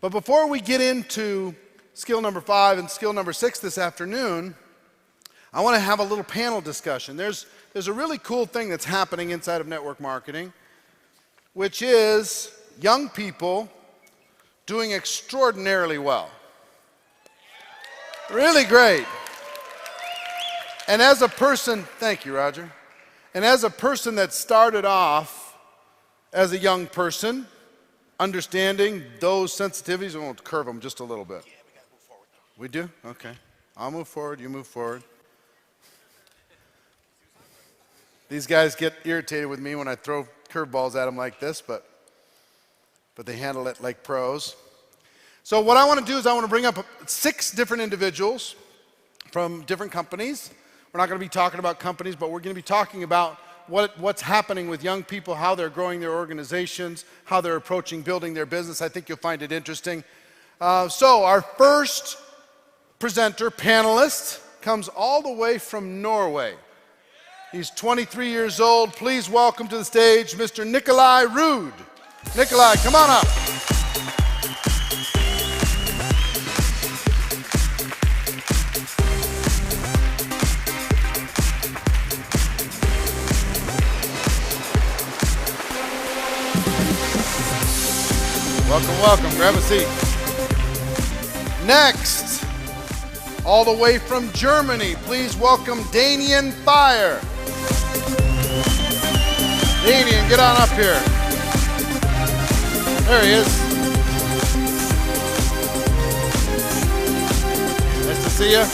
But before we get into skill number 5 and skill number 6 this afternoon, I want to have a little panel discussion. There's a really cool thing that's happening inside of network marketing, which is young people doing extraordinarily well. Really great. And as a person, thank you, Roger. And as a person that started off as a young person, understanding those sensitivities, I'm going to curve them just a little bit. Yeah, we got to move forward. We do? Okay. I'll move forward, you move forward. These guys get irritated with me when I throw curveballs at them like this, but they handle it like pros. So what I want to do is I want to bring up 6 different individuals from different companies. We're not going to be talking about companies, but we're going to be talking about what's happening with young people, how they're growing their organizations, how they're approaching building their business. I think you'll find it interesting. So our first presenter, panelist, comes all the way from Norway. He's 23 years old. Please welcome to the stage Mr. Nikolai Ruud. Nikolai, come on up. Welcome, welcome. Grab a seat. Next, all the way from Germany, please welcome Daniel Fire. Daniel, get on up here. There he is. Nice to see you.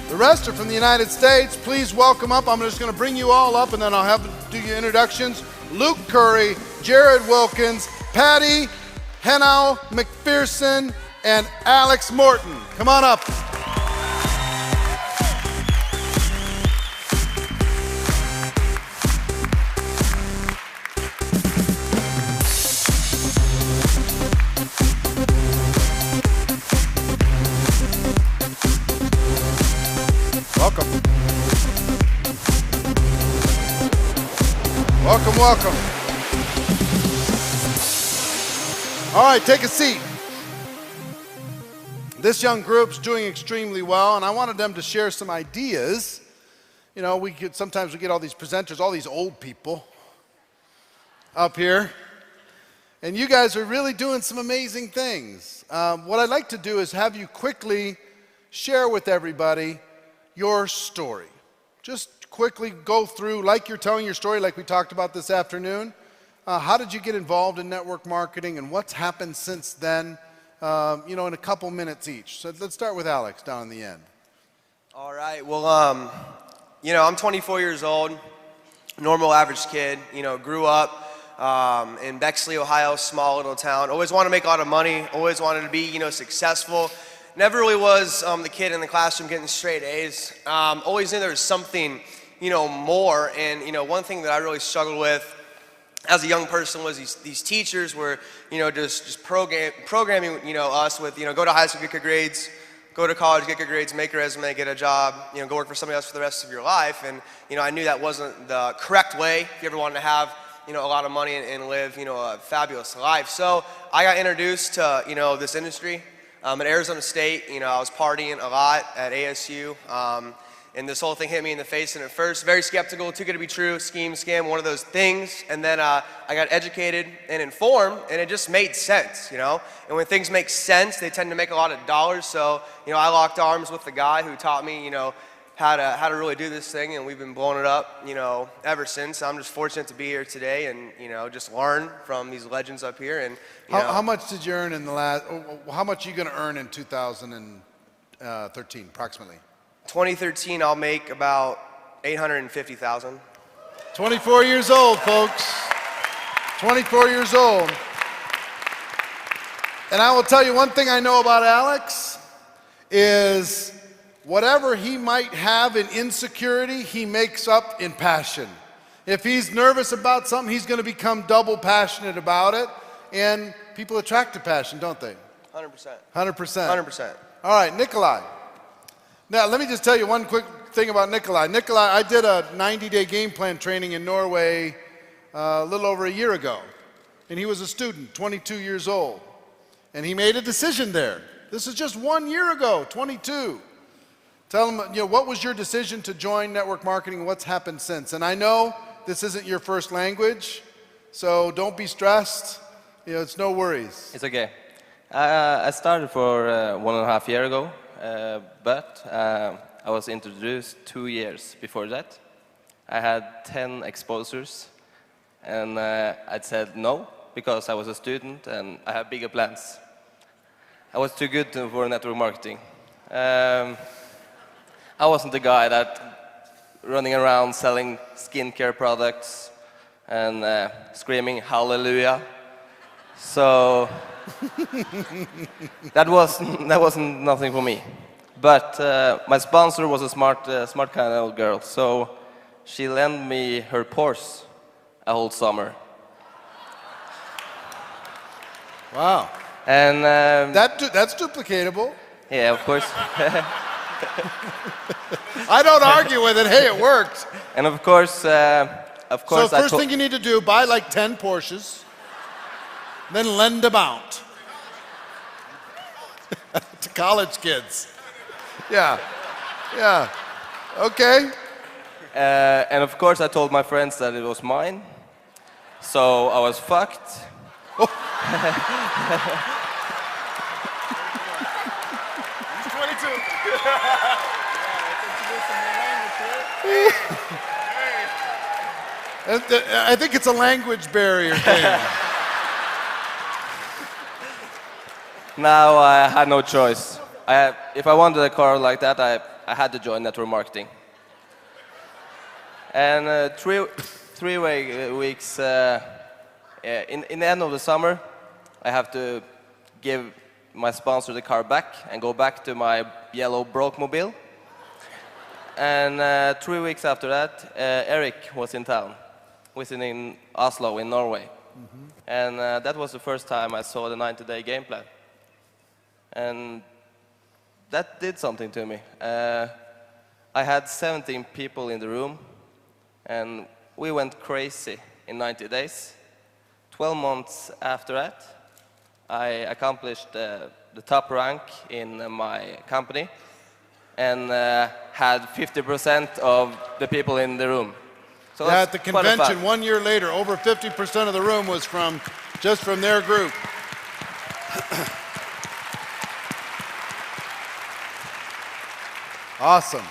The rest are from the United States. Please welcome up. I'm just going to bring you all up, and then I'll have to do your introductions. Luke Curry, Jared Wilkins, Patty Henau McPherson, and Alex Morton. Come on up. Welcome. Welcome, welcome. All right, take a seat. This young group's doing extremely well, and I wanted them to share some ideas. You know, sometimes we get all these presenters, all these old people up here, and you guys are really doing some amazing things. What I'd like to do is have you quickly share with everybody your story. Just quickly go through, like you're telling your story, like we talked about this afternoon. How did you get involved in network marketing, and what's happened since then? In a couple minutes each. So let's start with Alex down in the end. All right. Well, I'm 24 years old, normal average kid. Grew up in Bexley, Ohio, small little town. Always wanted to make a lot of money. Always wanted to be, successful. Never really was the kid in the classroom getting straight A's. Always knew there was something, more. And one thing that I really struggled with as a young person was these teachers were, just programming, us with, go to high school, get good grades, go to college, get good grades, make a resume, get a job, go work for somebody else for the rest of your life. And, I knew that wasn't the correct way if you ever wanted to have, a lot of money and live, a fabulous life. So I got introduced to, this industry at Arizona State. I was partying a lot at ASU. And this whole thing hit me in the face, and at first, very skeptical, too good to be true, scheme, scam, one of those things. And then I got educated and informed, and it just made sense, And when things make sense, they tend to make a lot of dollars. So, I locked arms with the guy who taught me, how to really do this thing, and we've been blowing it up, ever since. I'm just fortunate to be here today and, just learn from these legends up here. And how much did you earn how much are you going to earn in 2013, approximately? 2013, I'll make about $850,000. 24 years old, folks. 24 years old. And I will tell you one thing I know about Alex is whatever he might have in insecurity, he makes up in passion. If he's nervous about something, he's going to become double passionate about it. And people attract to passion, don't they? 100%. 100%. 100%. All right, Nikolai. Now, let me just tell you one quick thing about Nikolai. Nikolai, I did a 90-day game plan training in Norway a little over a year ago. and he was a student, 22 years old. And he made a decision there. This is just 1 year ago, 22. Tell him, what was your decision to join network marketing? What's happened since? And I know this isn't your first language, so don't be stressed. It's no worries. It's okay. I started for 1.5 years ago, but I was introduced 2 years before that. I had 10 exposures, and I said no, because I was a student and I had bigger plans. I was too good for network marketing. I wasn't the guy that running around selling skincare products and screaming hallelujah. So that wasn't nothing for me. But my sponsor was a smart kind of girl, so she lent me her Porsche a whole summer. Wow. And that's duplicatable. yeah, of course. I don't argue with it. Hey, it worked. And of course, So first thing you need to do, buy like 10 Porsches, then lend them out to college kids. Yeah, yeah, okay. And of course, I told my friends that it was mine. So I was fucked. Oh. I think it's a language barrier thing. Now I had no choice. If I wanted a car like that, I had to join network marketing. And three weeks in the end of the summer, I have to give my sponsor the car back and go back to my yellow broke mobile. And 3 weeks after that, Eric was in town, visiting Oslo in Norway. Mm-hmm. And that was the first time I saw the 90-day game plan. And that did something to me. I had 17 people in the room, and we went crazy in 90 days. 12 months after that, I accomplished the top rank in my company and had 50% of the people in the room. So at the convention 1 year later, over 50% of the room was just from their group. Awesome.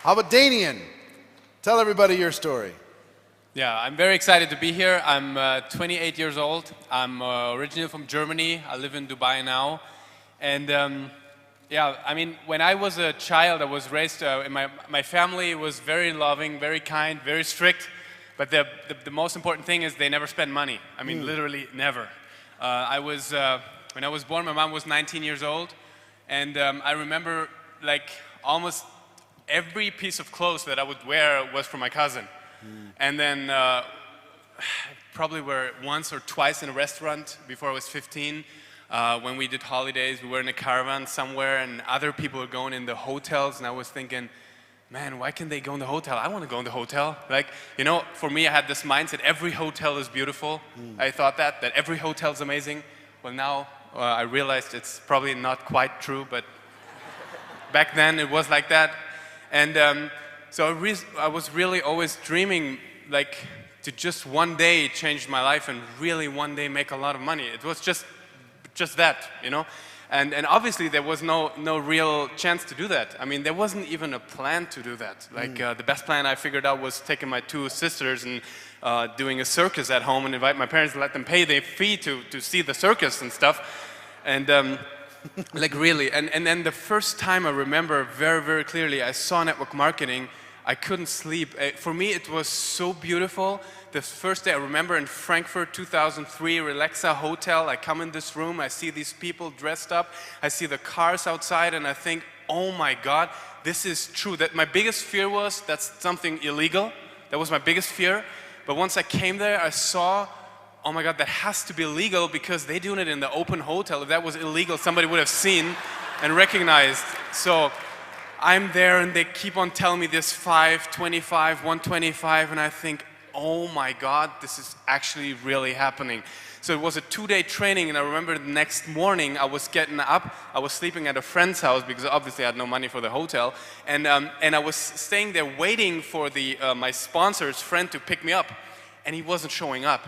How about Danian? Tell everybody your story. Yeah, I'm very excited to be here. I'm 28 years old. I'm originally from Germany. I live in Dubai now. And yeah, I mean, when I was a child, I was raised, my family was very loving, very kind, very strict. But the most important thing is they never spend money. I mean, literally never. When I was born, my mom was 19 years old. And I remember like almost every piece of clothes that I would wear was from my cousin. And then probably were once or twice in a restaurant before I was 15. When we did holidays, we were in a caravan somewhere and other people were going in the hotels, and I was thinking, man, why can't they go in the hotel? I want to go in the hotel. Like, you know, for me, I had this mindset, every hotel is beautiful. I thought that every hotel is amazing. Well, now I realized it's probably not quite true, but back then it was like that. And so I was really always dreaming, like, to just one day change my life and really one day make a lot of money. It was just that, you know? And obviously there was no real chance to do that. I mean, there wasn't even a plan to do that. Like, the best plan I figured out was taking my two sisters and doing a circus at home and invite my parents to let them pay their fee to see the circus and stuff. And like, really. And then the first time I remember very, very clearly, I saw network marketing, I couldn't sleep. For me, it was so beautiful. The first day I remember in Frankfurt, 2003, Relaxa Hotel, I come in this room, I see these people dressed up, I see the cars outside, and I think, oh my God, this is true. That my biggest fear was that's something illegal. That was my biggest fear. But once I came there, I saw, oh my God, that has to be legal because they're doing it in the open hotel. If that was illegal, somebody would have seen and recognized. So I'm there and they keep on telling me this 525, 125, and I think, oh my God, this is actually really happening. So it was a 2-day training, and I remember the next morning I was getting up, I was sleeping at a friend's house because obviously I had no money for the hotel, and I was staying there waiting for my sponsor's friend to pick me up, and he wasn't showing up.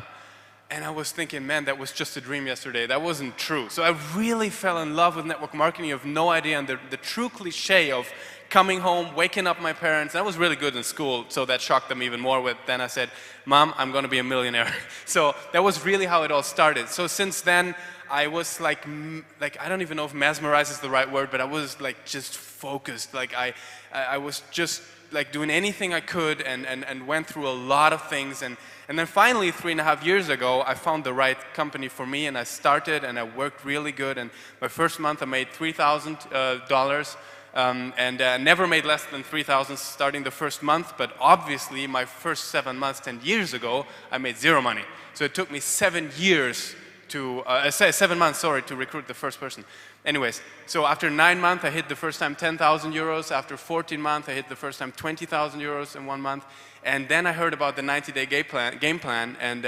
And I was thinking, man, that was just a dream yesterday. That wasn't true. So I really fell in love with network marketing. You have no idea. And the true cliche of coming home, waking up my parents. I was really good in school, so that shocked them even more. Then I said, Mom, I'm going to be a millionaire. So that was really how it all started. So since then, I was like I don't even know if mesmerized is the right word, but I was like just focused. Like I was just like doing anything I could and went through a lot of things. And then finally, 3.5 years ago, I found the right company for me, and I started, and I worked really good. And my first month, I made $3,000, and never made less than $3,000 starting the first month. But obviously, my first 7 months, 10 years ago, I made zero money. So it took me 7 years to 7 months, sorry, to recruit the first person. Anyways, so after 9 months, I hit the first time 10,000 euros. After 14 months, I hit the first time 20,000 euros in 1 month. And then I heard about the 90-day game plan, and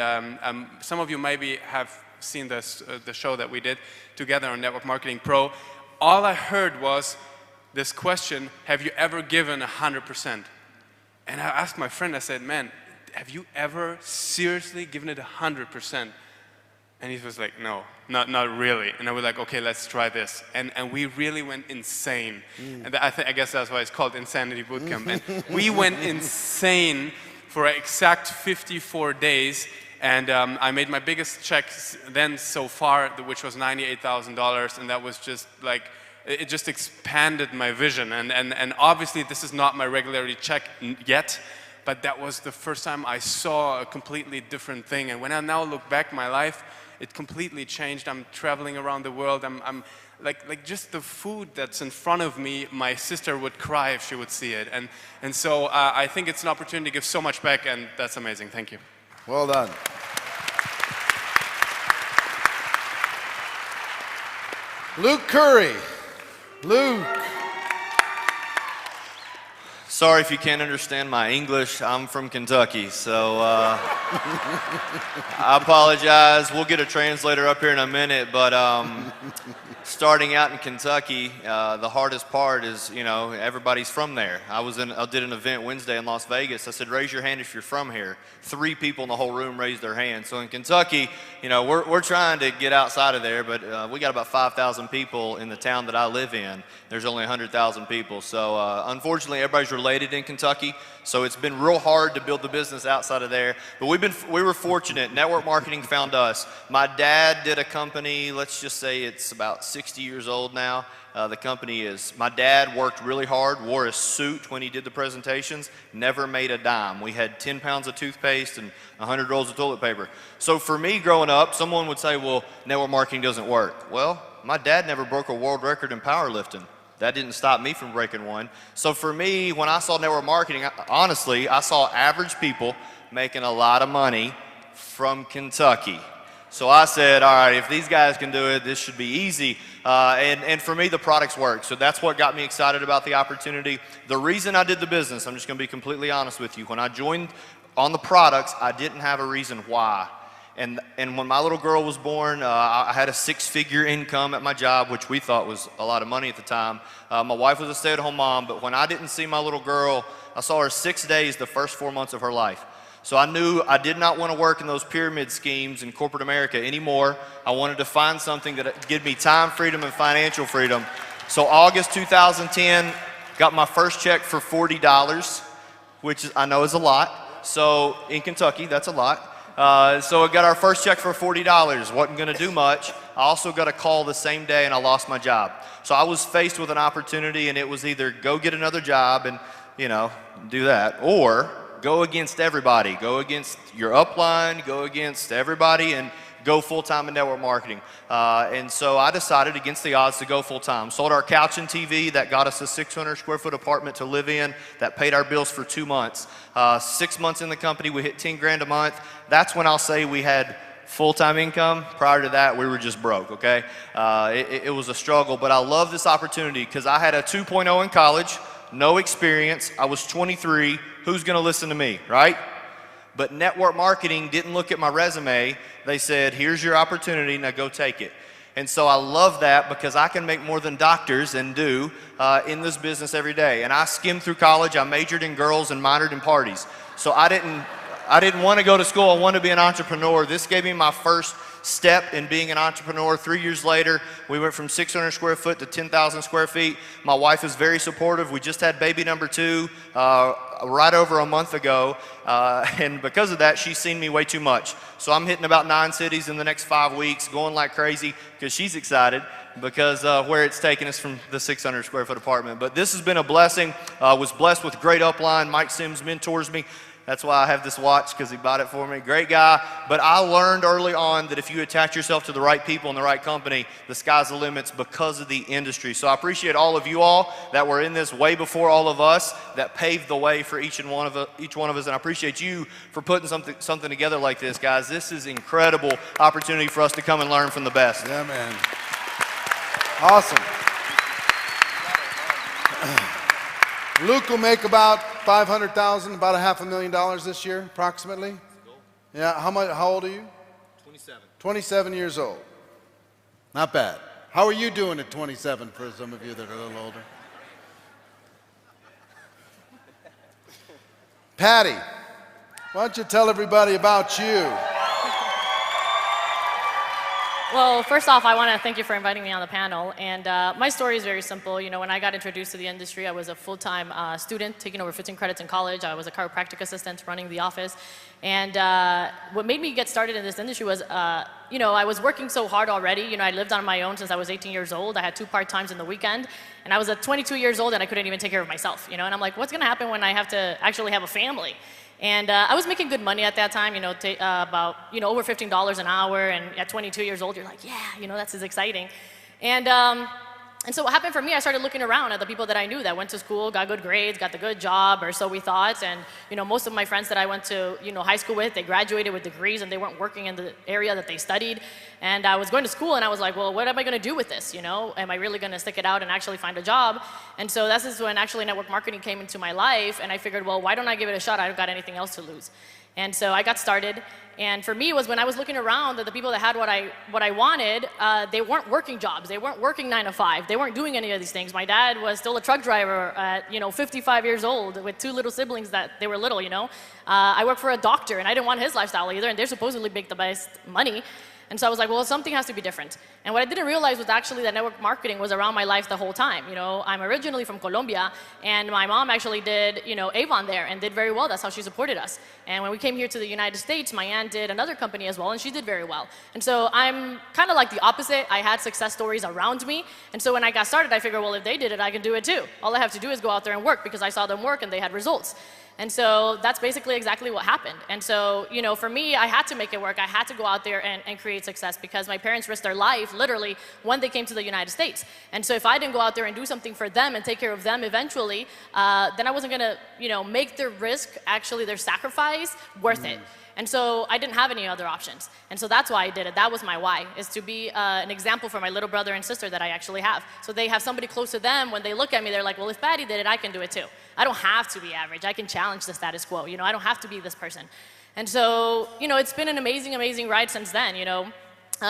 some of you maybe have seen this, the show that we did together on Network Marketing Pro. All I heard was this question, have you ever given 100%? And I asked my friend, I said, man, have you ever seriously given it 100%? And he was like, no, not really. And I was like, okay, let's try this. And we really went insane. And I guess that's why it's called Insanity Bootcamp. And we went insane for an exact 54 days. And I made my biggest check then so far, which was $98,000. And that was just like, it just expanded my vision. And obviously, this is not my regularity check yet. But that was the first time I saw a completely different thing. And when I now look back my life, it completely changed. I'm traveling around the world. I'm like just the food that's in front of me, my sister would cry if she would see it. And so I think it's an opportunity to give so much back, and that's amazing. Thank you. Well done. Luke Curry. Luke. Sorry if you can't understand my English. I'm from Kentucky, so I apologize. We'll get a translator up here in a minute, but starting out in Kentucky, the hardest part is, you know, everybody's from there. I did an event Wednesday in Las Vegas. I said, raise your hand if you're from here. 3 people in the whole room raised their hand. So in Kentucky, you know, we're trying to get outside of there, but we got about 5,000 people in the town that I live in. There's only 100,000 people. So unfortunately, everybody's related in Kentucky. So it's been real hard to build the business outside of there. But we were fortunate. Network marketing found us. My dad did a company, let's just say it's about 60 years old now. The company is, my dad worked really hard, wore a suit when he did the presentations, never made a dime. We had 10 pounds of toothpaste and 100 rolls of toilet paper. So for me growing up, someone would say, well, network marketing doesn't work. Well, my dad never broke a world record in powerlifting. That didn't stop me from breaking one. So for me, when I saw network marketing, honestly, I saw average people making a lot of money from Kentucky. So I said, all right, if these guys can do it, this should be easy. And for me, the products work. So that's what got me excited about the opportunity. The reason I did the business, I'm just going to be completely honest with you. When I joined on the products, I didn't have a reason why. And when my little girl was born, I had a 6-figure income at my job, which we thought was a lot of money at the time. My wife was a stay-at-home mom, but when I didn't see my little girl, I saw her 6 days the first 4 months of her life. So I knew I did not want to work in those pyramid schemes in corporate America anymore. I wanted to find something that would give me time freedom and financial freedom. So August 2010, got my first check for $40, which I know is a lot. So in Kentucky, that's a lot. So I got our first check for $40. Wasn't going to do much. I also got a call the same day and I lost my job. So I was faced with an opportunity, and it was either go get another job and, you know, do that, or go against everybody. Go against your upline, go against everybody, and go full-time in network marketing. And so I decided against the odds to go full-time. Sold our couch and TV. That got us a 600 square foot apartment to live in. That paid our bills for 2 months. 6 months in the company, we hit 10 grand a month. That's when I'll say we had full-time income. Prior to that, we were just broke, okay? It was a struggle, but I love this opportunity because I had a 2.0 in college, no experience. I was 23. Who's gonna listen to me, right? But network marketing didn't look at my resume. They said, here's your opportunity, now go take it. And so I love that because I can make more than doctors and do in this business every day. And I skimmed through college. I majored in girls and minored in parties. So I didn't want to go to school. I wanted to be an entrepreneur. This gave me my first step in being an entrepreneur. 3 years later, we went from 600 square foot to 10,000 square feet. My wife is very supportive. We just had baby number 2 right over a month ago. And because of that, she's seen me way too much. So I'm hitting about 9 cities in the next 5 weeks, going like crazy because she's excited because where it's taken us from the 600 square foot apartment. But this has been a blessing. Was blessed with great upline. Mike Sims mentors me. That's why I have this watch, because he bought it for me. Great guy. But I learned early on that if you attach yourself to the right people in the right company, the sky's the limits because of the industry. So I appreciate all of you all that were in this way before all of us, that paved the way for each one of us. And I appreciate you for putting something together like this, guys. This is an incredible opportunity for us to come and learn from the best. Yeah, man. Awesome. Luke will make about $500,000, about $500,000 this year, approximately. Yeah, how old are you? 27. 27 years old. Not bad. How are you doing at 27 for some of you that are a little older? Patty, why don't you tell everybody about you? Well, first off, I want to thank you for inviting me on the panel. And my story is very simple. You know, when I got introduced to the industry, I was a full-time student, taking over 15 credits in college. I was a chiropractic assistant running the office. And what made me get started in this industry was, you know, I was working so hard already. You know, I lived on my own since I was 18 years old. I had 2 part-times in the weekend. And I was at 22 years old, and I couldn't even take care of myself, you know. And I'm like, what's going to happen when I have to actually have a family? And I was making good money at that time, you know, about, you know, over $15 an hour. And at 22 years old, you're like, yeah, you know, that's as exciting. And so what happened for me, I started looking around at the people that I knew that went to school, got good grades, got the good job, or so we thought. And, you know, most of my friends that I went to, you know, high school with, they graduated with degrees and they weren't working in the area that they studied. And I was going to school and I was like, well, what am I going to do with this, you know? Am I really going to stick it out and actually find a job? And so this is when actually network marketing came into my life, and I figured, well, why don't I give it a shot? I don't got anything else to lose. And so I got started. And for me, it was when I was looking around that the people that had what I wanted, they weren't working jobs. They weren't working 9 to 5. They weren't doing any of these things. My dad was still a truck driver at, you know, 55 years old with 2 little siblings that they were little, you know. I worked for a doctor, and I didn't want his lifestyle either, and they're supposedly make the best money. And so I was like, well, something has to be different. And what I didn't realize was actually that network marketing was around my life the whole time. You know, I'm originally from Colombia, and my mom actually did, you know, Avon there and did very well. That's how she supported us. And when we came here to the United States, my aunt did another company as well, and she did very well. And so I'm kind of like the opposite. I had success stories around me. And so when I got started, I figured, well, if they did it, I can do it too. All I have to do is go out there and work, because I saw them work and they had results. And so that's basically exactly what happened. And so, you know, for me, I had to make it work. I had to go out there and create success, because my parents risked their life literally when they came to the United States. And so if I didn't go out there and do something for them and take care of them eventually, then I wasn't going to, you know, make their risk, actually their sacrifice, worth it. And so I didn't have any other options. And so that's why I did it. That was my why, is to be an example for my little brother and sister that I actually have. So they have somebody close to them. When they look at me, they're like, well, if Patty did it, I can do it too. I don't have to be average. I can challenge the status quo. You know, I don't have to be this person. And so, you know, it's been an amazing, amazing ride since then, you know.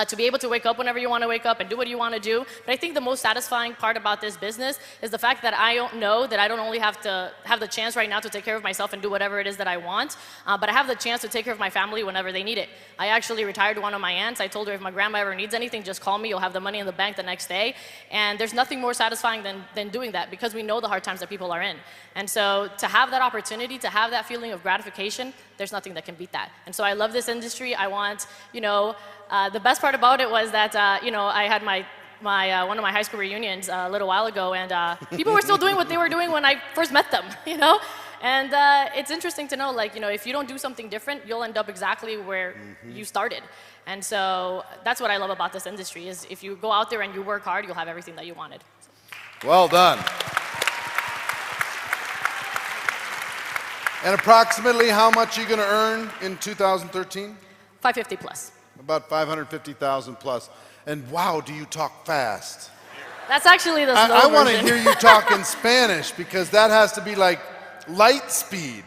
To be able to wake up whenever you want to wake up and do what you want to do. But I think the most satisfying part about this business is the fact that I don't know that I don't only have to have the chance right now to take care of myself and do whatever it is that I want, but I have the chance to take care of my family whenever they need it. I actually retired one of my aunts. I told her, if my grandma ever needs anything, just call me. You'll have the money in the bank the next day. And there's nothing more satisfying than doing that, because we know the hard times that people are in. And so to have that opportunity, to have that feeling of gratification, there's nothing that can beat that. And so I love this industry. I want, you know, the best part about it was that, you know, I had one of my high school reunions a little while ago, and people were still doing what they were doing when I first met them, you know? And it's interesting to know, like, you know, if you don't do something different, you'll end up exactly where you started. And so that's what I love about this industry, is if you go out there and you work hard, you'll have everything that you wanted. Well done. And approximately how much are you going to earn in 2013? 550 plus. About 550,000 plus. And wow, do you talk fast? That's actually the slow I want to version. hear you talk in Spanish, because that has to be like light speed.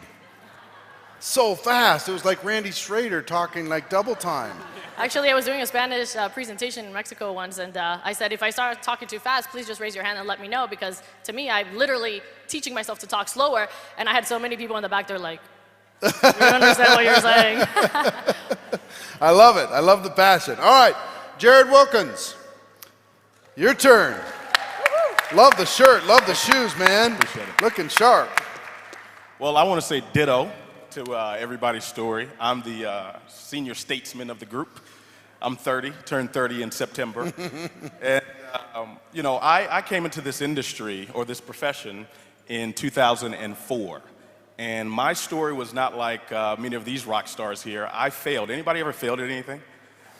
so fast. It was like Randy Schrader talking like double time. Actually, I was doing a Spanish presentation in Mexico once, and I said, if I start talking too fast, please just raise your hand and let me know, because to me, I'm literally teaching myself to talk slower, and I had so many people in the back, they're like, you don't understand what you're saying. I love it. I love the passion. All right, Jared Wilkins, your turn. Love the shirt, love the shoes, man. Appreciate it. Looking sharp. Well, I want to say ditto to everybody's story. I'm the senior statesman of the group. I'm 30, turned 30 in September. And, you know, I came into this industry or this profession in 2004. And my story was not like many of these rock stars here. I failed. Anybody ever failed at anything?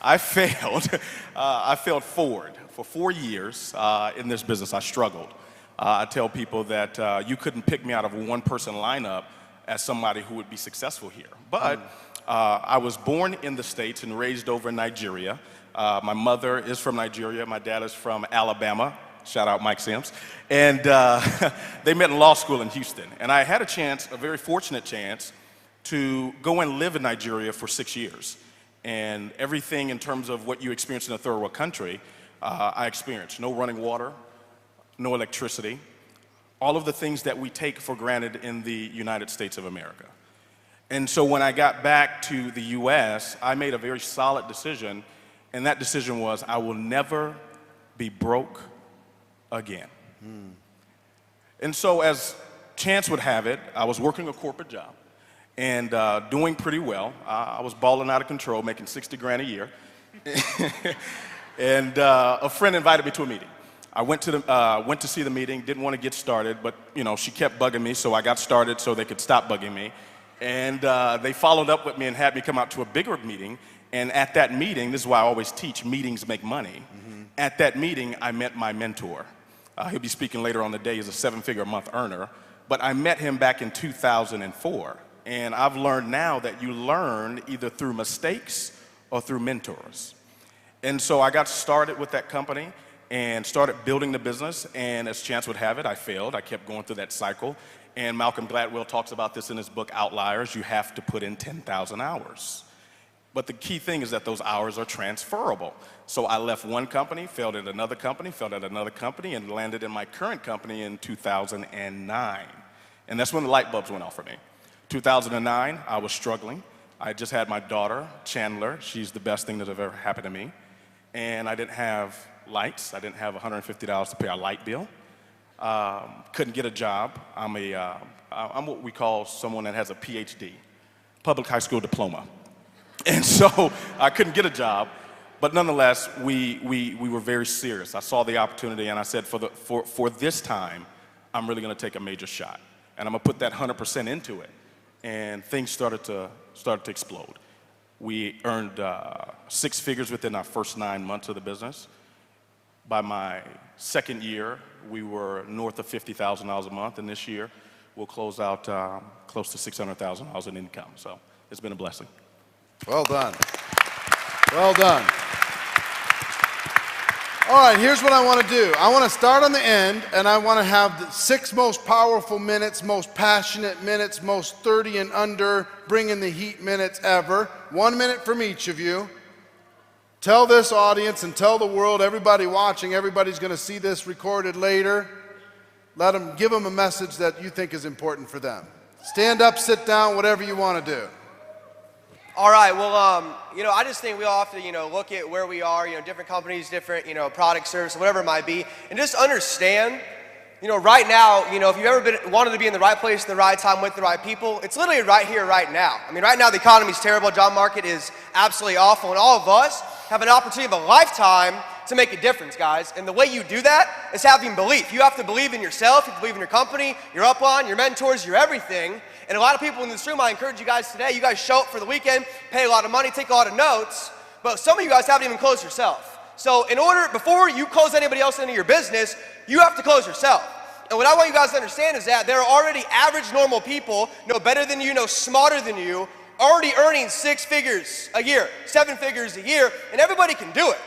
I failed. I failed forward. For 4 years in this business, I struggled. I tell people that you couldn't pick me out of a one-person lineup as somebody who would be successful here. But I was born in the States and raised over in Nigeria. My mother is from Nigeria. My dad is from Alabama. Shout out Mike Sims. And they met in law school in Houston. And I had a chance, a very fortunate chance, to go and live in Nigeria for 6 years. And everything in terms of what you experience in a third world country, I experienced. No running water, no electricity, all of the things that we take for granted in the United States of America. And so when I got back to the US, I made a very solid decision, and that decision was I will never be broke again. And so as chance would have it, I was working a corporate job and doing pretty well. I was balling out of control, making 60 grand a year. And a friend invited me to a meeting. I went to see the meeting, didn't want to get started, but you know, she kept bugging me, so I got started so they could stop bugging me. And they followed up with me and had me come out to a bigger meeting. And at that meeting, this is why I always teach, meetings make money. At that meeting, I met my mentor. He'll be speaking later on the day. He's a 7-figure a month earner. But I met him back in 2004. And I've learned now that you learn either through mistakes or through mentors. And so I got started with that company and started building the business. And as chance would have it, I failed. I kept going through that cycle. And Malcolm Gladwell talks about this in his book, Outliers. You have to put in 10,000 hours. But the key thing is that those hours are transferable. So I left one company, failed at another company, failed at another company, and landed in my current company in 2009. And that's when the light bulbs went off for me. 2009, I was struggling. I just had my daughter, Chandler. She's the best thing that ever happened to me. And I didn't have lights. I didn't have $150 to pay our light bill. Couldn't get a job. I'm what we call someone that has a PhD, public high school diploma. And so I couldn't get a job, but nonetheless, we were very serious. I saw the opportunity and I said, for this time, I'm really gonna take a major shot. And I'm gonna put that 100% into it. And things started to explode. We earned 6 figures within our first 9 months of the business. By my second year, we were north of $50,000 a month, and this year, we'll close out close to $600,000 in income. So it's been a blessing. Well done. Well done. All right, here's what I want to do. I want to start on the end, and I want to have the 6 most powerful minutes, most passionate minutes, most 30 and under, bringing the heat minutes ever. 1 minute from each of you. Tell this audience and tell the world, everybody watching, everybody's going to see this recorded later. Give them a message that you think is important for them. Stand up, sit down, whatever you want to do. All right, well, you know, I just think we all have to, you know, look at where we are, you know, different companies, different, you know, product, service, whatever it might be, and just understand, you know, right now, you know, if you've ever wanted to be in the right place at the right time with the right people, it's literally right here, right now. I mean, right now the economy's terrible, job market is absolutely awful, and all of us have an opportunity of a lifetime to make a difference, guys. And the way you do that is having belief. You have to believe in yourself, you have to believe in your company, your upline, your mentors, your everything. And a lot of people in this room, I encourage you guys today, you guys show up for the weekend, pay a lot of money, take a lot of notes, but some of you guys haven't even closed yourself. So before you close anybody else into your business, you have to close yourself. And what I want you guys to understand is that there are already average normal people, know better than you, know smarter than you, already earning 6 figures a year, 7 figures a year, and everybody can do it.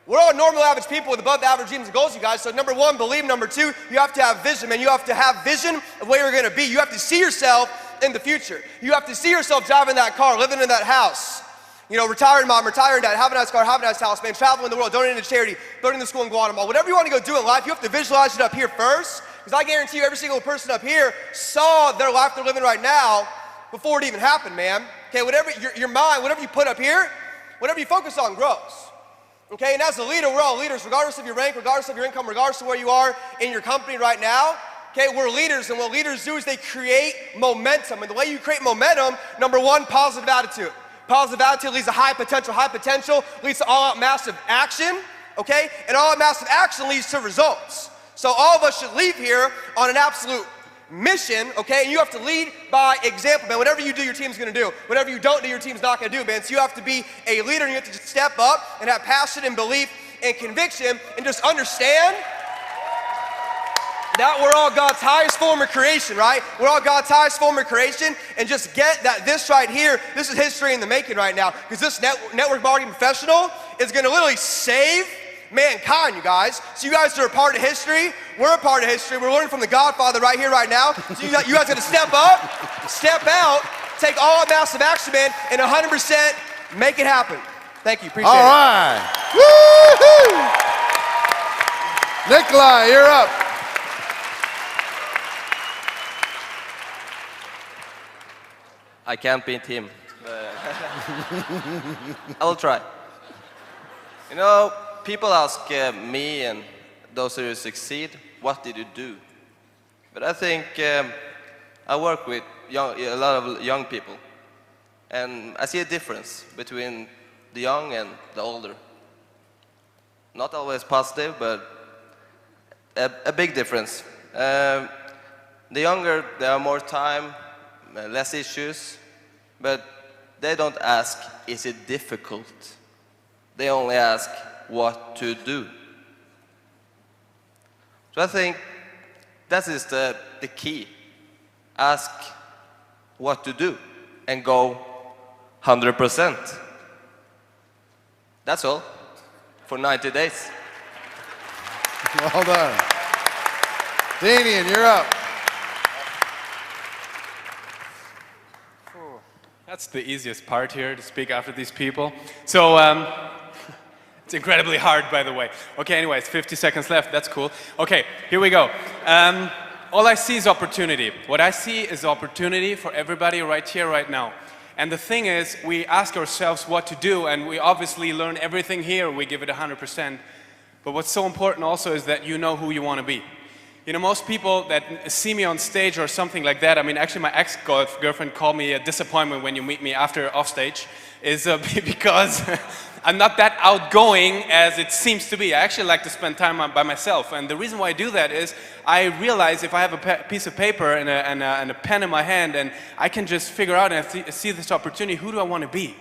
We're all normal average people with above average dreams and goals, you guys. So number 1, believe. Number 2, you have to have vision, man. You have to have vision of where you're gonna be. You have to see yourself in the future. You have to see yourself driving that car, living in that house. You know, retired mom, retired dad, have a nice car, have a nice house, man, traveling the world, donating to charity, building the school in Guatemala. Whatever you want to go do in life, you have to visualize it up here first, because I guarantee you every single person up here saw their life they're living right now before it even happened, man. Okay, whatever, your mind, whatever you put up here, whatever you focus on grows. Okay, and as a leader, we're all leaders, regardless of your rank, regardless of your income, regardless of where you are in your company right now. Okay, we're leaders, and what leaders do is they create momentum. And the way you create momentum, number one, positive attitude. Positive attitude leads to high potential leads to all-out massive action, okay? And all-out massive action leads to results. So all of us should leave here on an absolute mission, okay? And you have to lead by example, man. Whatever you do, your team's gonna do. Whatever you don't do, your team's not gonna do, man. So you have to be a leader, and you have to just step up and have passion and belief and conviction and just understand that we're all God's highest form of creation, right? We're all God's highest form of creation, and just get that this right here, this is history in the making right now, because this network marketing professional is gonna literally save mankind, you guys. So you guys are a part of history. We're a part of history. We're learning from the Godfather right here, right now. So you guys gotta step up, step out, take all massive action, man, and 100% make it happen. Thank you, appreciate it. All right. Woo-hoo! Nikolai, you're up. I can't beat him. I will try. You know, people ask me and those who succeed, what did you do? But I think I work with a lot of young people. And I see a difference between the young and the older. Not always positive, but a big difference. The younger, they have more time, less issues, but they don't ask, is it difficult? They only ask what to do. So I think that is the key. Ask what to do and go 100%. That's all for 90 days. Well done. Damien, you're up. That's the easiest part here, to speak after these people. So, it's incredibly hard, by the way. Okay, anyways, 50 seconds left, that's cool. Okay, here we go. All I see is opportunity. What I see is opportunity for everybody right here, right now. And the thing is, we ask ourselves what to do, and we obviously learn everything here, we give it 100%. But what's so important also is that you know who you want to be. You know, most people that see me on stage or something like that, I mean, actually my ex-girlfriend called me a disappointment when you meet me after off stage, is because I'm not that outgoing as it seems to be. I actually like to spend time by myself, and the reason why I do that is I realize if I have a piece of paper and a pen in my hand, and I can just figure out and see this opportunity, who do I want to be?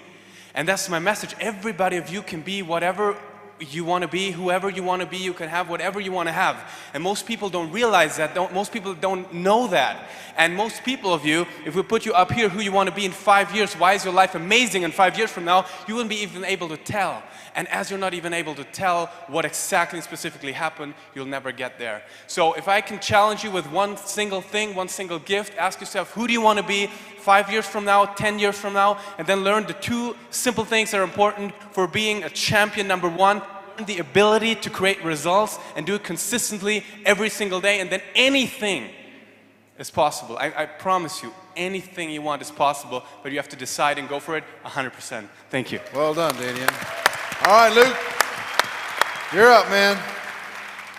And that's my message. Everybody of you can be whatever you want to be, whoever you want to be, you can have whatever you want to have. And most people don't realize that, most people don't know that. And most people of you, if we put you up here who you want to be in 5 years, why is your life amazing in 5 years from now, you wouldn't be even able to tell. And as you're not even able to tell what exactly specifically happened, you'll never get there. So if I can challenge you with one single thing, one single gift, ask yourself, who do you want to be 5 years from now, 10 years from now, and then learn the 2 simple things that are important for being a champion. Number 1, the ability to create results and do it consistently every single day, and then anything is possible. I promise you, anything you want is possible, but you have to decide and go for it 100%. Thank you. Well done, Daniel. All right, Luke, you're up, man.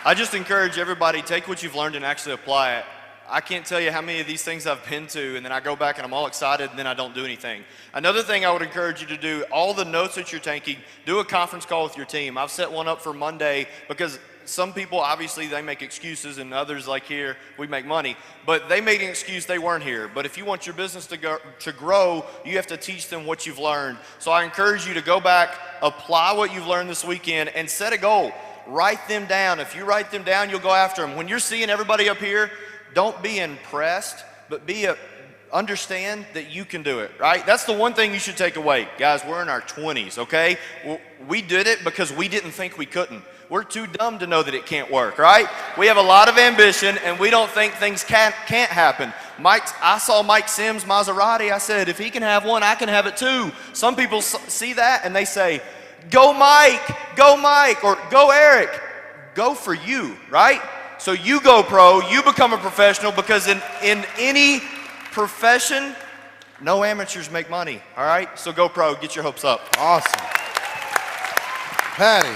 I just encourage everybody, take what you've learned and actually apply it. I can't tell you how many of these things I've been to, and then I go back and I'm all excited, and then I don't do anything. Another thing I would encourage you to do, all the notes that you're taking, do a conference call with your team. I've set one up for Monday because some people, obviously, they make excuses, and others, like here, we make money. But they made an excuse they weren't here. But if you want your business to grow, you have to teach them what you've learned. So I encourage you to go back, apply what you've learned this weekend, and set a goal. Write them down. If you write them down, you'll go after them. When you're seeing everybody up here, don't be impressed, but understand that you can do it, right? That's the one thing you should take away. Guys, we're in our 20s, okay? We did it because we didn't think we couldn't. We're too dumb to know that it can't work, right? We have a lot of ambition, and we don't think things can't happen. I saw Mike Sims' Maserati. I said, if he can have one, I can have it too. Some people see that and they say, go Mike, or go Eric. Go for you, right? So you go pro, you become a professional, because in any profession, no amateurs make money, all right? So go pro, get your hopes up. Awesome. Patty.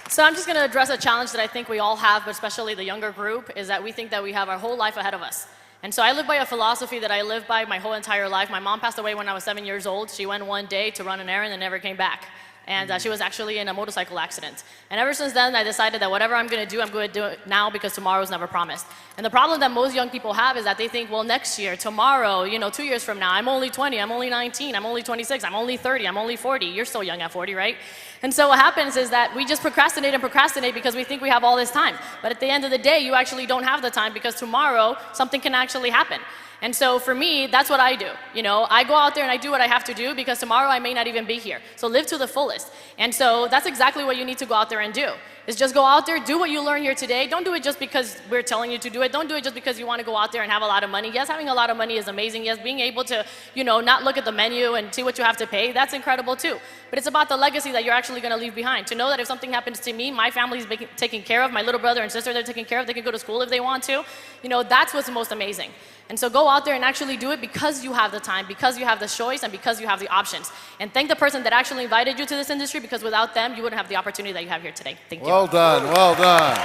So I'm just going to address a challenge that I think we all have, but especially the younger group, is that we think that we have our whole life ahead of us. And so I live by a philosophy that I lived by my whole entire life. My mom passed away when I was 7 years old. She went one day to run an errand and never came back. And she was actually in a motorcycle accident. And ever since then, I decided that whatever I'm going to do it now, because tomorrow's never promised. And the problem that most young people have is that they think, well, next year, tomorrow, 2 years from now, I'm only 20, I'm only 19, I'm only 26, I'm only 30, I'm only 40. You're still young at 40, right? And so what happens is that we just procrastinate and procrastinate because we think we have all this time. But at the end of the day, you actually don't have the time, because tomorrow, something can actually happen. And so for me, that's what I do. I go out there and I do what I have to do, because tomorrow I may not even be here. So live to the fullest. And so that's exactly what you need to go out there and do. Is just go out there, do what you learn here today. Don't do it just because we're telling you to do it. Don't do it just because you want to go out there and have a lot of money. Yes, having a lot of money is amazing. Yes, being able to, not look at the menu and see what you have to pay, that's incredible too. But it's about the legacy that you're actually going to leave behind. To know that if something happens to me, my family's taken care of, my little brother and sister, they're taken care of, they can go to school if they want to. That's what's most amazing. And so go out there and actually do it because you have the time, because you have the choice, and because you have the options. And thank the person that actually invited you to this industry, because without them, you wouldn't have the opportunity that you have here today. Thank you. Well done, well done.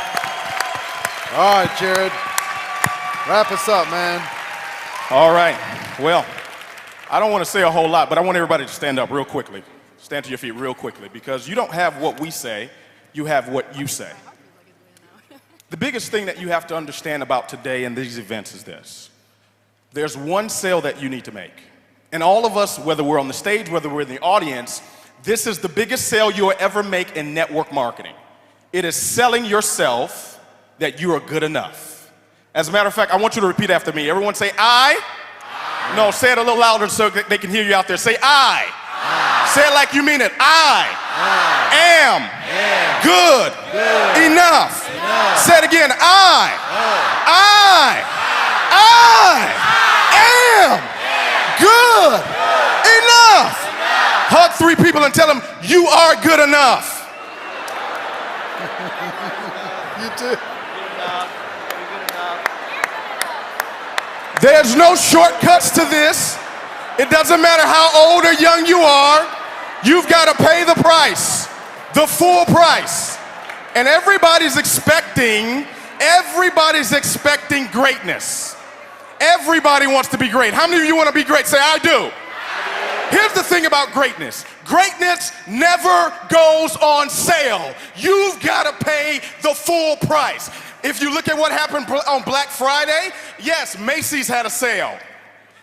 All right, Jared. Wrap us up, man. All right. Well, I don't want to say a whole lot, but I want everybody to stand up real quickly. Stand to your feet real quickly, because you don't have what we say, you have what you say. The biggest thing that you have to understand about today and these events is this. There's one sale that you need to make. And all of us, whether we're on the stage, whether we're in the audience, this is the biggest sale you'll ever make in network marketing. It is selling yourself that you are good enough. As a matter of fact, I want you to repeat after me. Everyone say, I. No, say it a little louder so they can hear you out there. Say, I. Say it like you mean it. I am good enough. Say it again. I am good enough. Hug 3 people and tell them, you are good enough. You too. There's no shortcuts to this. It doesn't matter how old or young you are. You've got to pay the price, the full price. And everybody's expecting greatness. Everybody wants to be great. How many of you want to be great? Say, I do. Here's the thing about greatness. Greatness never goes on sale. You've got to pay the full price. If you look at what happened on Black Friday, yes, Macy's had a sale.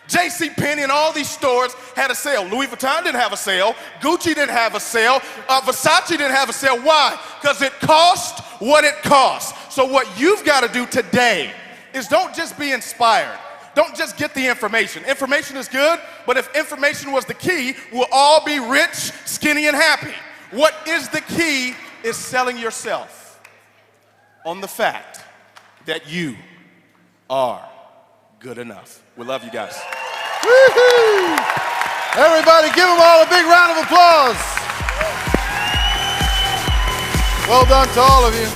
JCPenney and all these stores had a sale. Louis Vuitton didn't have a sale. Gucci didn't have a sale. Versace didn't have a sale. Why? Because it cost what it cost. So what you've got to do today is don't just be inspired. Don't just get the information. Information is good, but if information was the key, we'll all be rich, skinny, and happy. What is the key is selling yourself on the fact that you are good enough. We love you guys. Woo-hoo! Everybody give them all a big round of applause. Well done to all of you.